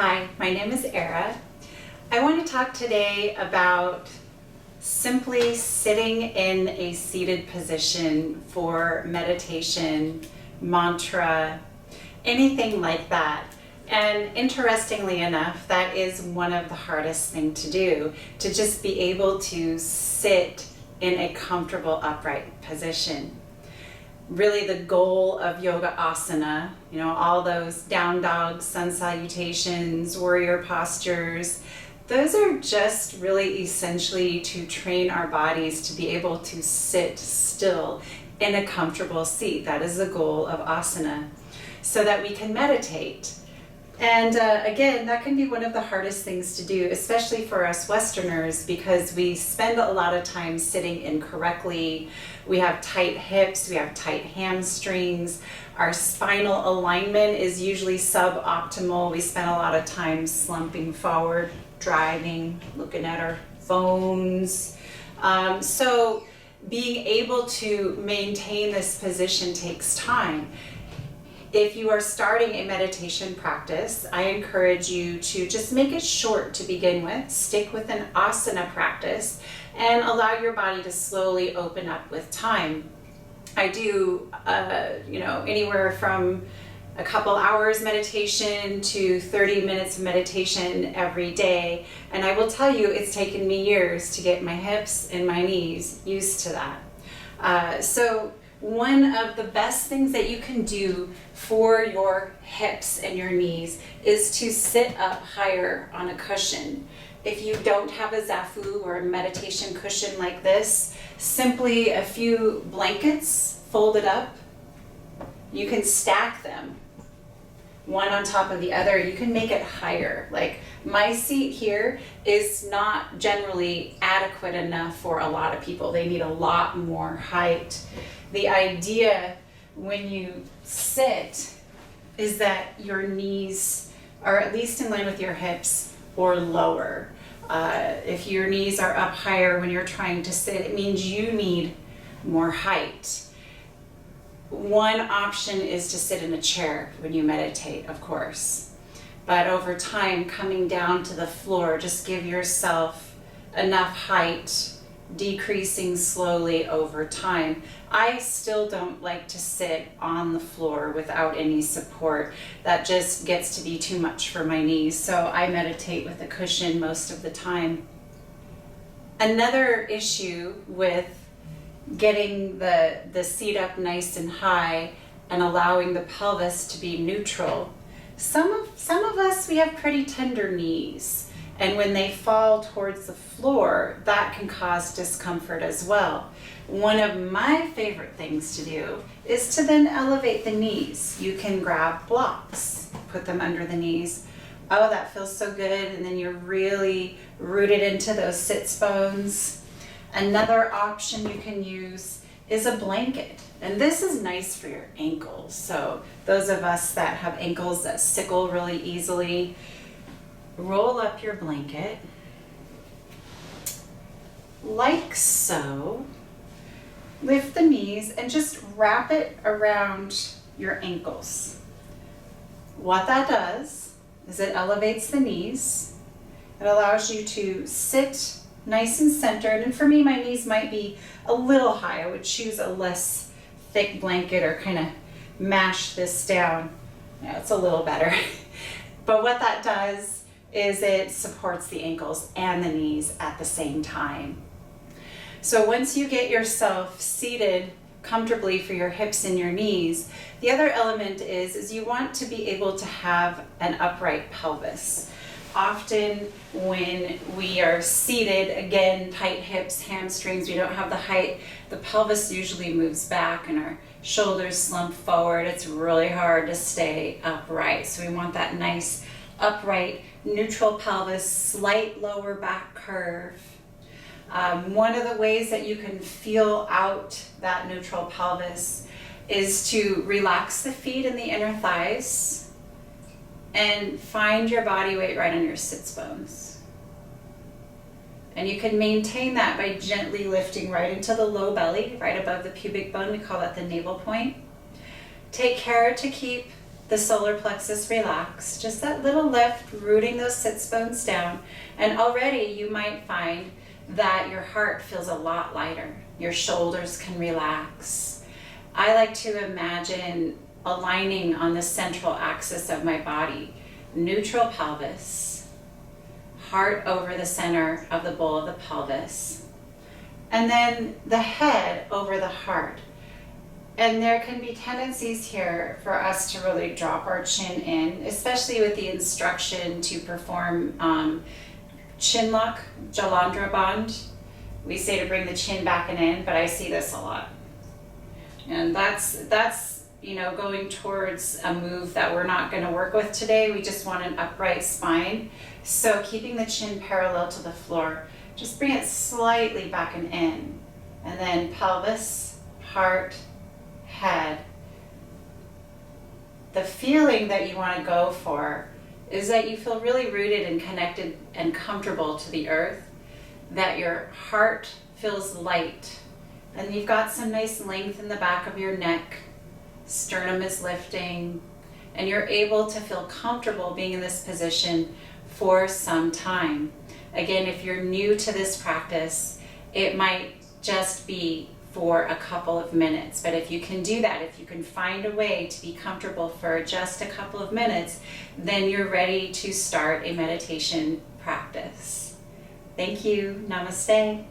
Hi, my name is Era. I want to talk today about simply sitting in a seated position for meditation, mantra, anything like that. And interestingly enough, that is one of the hardest things to do, to just be able to sit in a comfortable upright position. Really the goal of yoga asana, all those down dogs, sun salutations, warrior postures, those are just really essentially to train our bodies to be able to sit still in a comfortable seat. That is the goal of asana, so that we can meditate. And again, that can be one of the hardest things to do, especially for us Westerners, because we spend a lot of time sitting incorrectly. We have tight hips, we have tight hamstrings. Our spinal alignment is usually suboptimal. We spend a lot of time slumping forward, driving, looking at our phones. So being able to maintain this position takes time. If you are starting a meditation practice, I encourage you to just make it short to begin with. Stick with an asana practice and allow your body to slowly open up with time. I do, anywhere from a couple hours meditation to 30 minutes of meditation every day. And I will tell you, it's taken me years to get my hips and my knees used to that. So one of the best things that you can do for your hips and your knees is to sit up higher on a cushion. If you don't have a zafu or a meditation cushion like this, simply a few blankets folded up. You can stack them one on top of the other. You can make it higher. Like my seat here is not generally adequate enough for a lot of people. They need a lot more height. The idea when you sit is that your knees are at least in line with your hips or lower. If your knees are up higher when you're trying to sit, it means you need more height. One option is to sit in a chair when you meditate, of course. But over time, coming down to the floor, just give yourself enough height, decreasing slowly over time. I still don't like to sit on the floor without any support. That just gets to be too much for my knees, so I meditate with a cushion most of the time. Another issue with getting the seat up nice and high and allowing the pelvis to be neutral, some of us, we have pretty tender knees. And when they fall towards the floor, that can cause discomfort as well. One of my favorite things to do is to then elevate the knees. You can grab blocks, put them under the knees. Oh, that feels so good. And then you're really rooted into those sits bones. Another option you can use is a blanket. And this is nice for your ankles. So those of us that have ankles that sickle really easily, roll up your blanket like so. Lift the knees and just wrap it around your ankles. What that does is it elevates the knees. It allows you to sit nice and centered. And for me, my knees might be a little high. I would choose a less thick blanket or kind of mash this down. Yeah, it's a little better. But what that does is it supports the ankles and the knees at the same time. So once you get yourself seated comfortably for your hips and your knees, the other element is you want to be able to have an upright pelvis. Often when we are seated, again, tight hips, hamstrings, we don't have the height, the pelvis usually moves back and our shoulders slump forward. It's really hard to stay upright. So we want that nice upright neutral pelvis, slight lower back curve. One of the ways that you can feel out that neutral pelvis is to relax the feet and the inner thighs and find your body weight right on your sits bones. And you can maintain that by gently lifting right into the low belly, right above the pubic bone. We call that the navel point. Take care to keep the solar plexus relaxed, just that little lift, rooting those sits bones down, and already you might find that your heart feels a lot lighter. Your shoulders can relax. I like to imagine aligning on the central axis of my body, neutral pelvis, heart over the center of the bowl of the pelvis, and then the head over the heart. And there can be tendencies here for us to really drop our chin in, especially with the instruction to perform chin lock, Jalandhara Bandh. We say to bring the chin back and in, but I see this a lot. And that's going towards a move that we're not going to work with today. We just want an upright spine. So keeping the chin parallel to the floor, just bring it slightly back and in. And then pelvis, heart, head. The feeling that you want to go for is that you feel really rooted and connected and comfortable to the earth, that your heart feels light, and you've got some nice length in the back of your neck, sternum is lifting, and you're able to feel comfortable being in this position for some time. Again, if you're new to this practice, it might just be for a couple of minutes, but if you can do that, if you can find a way to be comfortable for just a couple of minutes, then you're ready to start a meditation practice. Thank you. Namaste.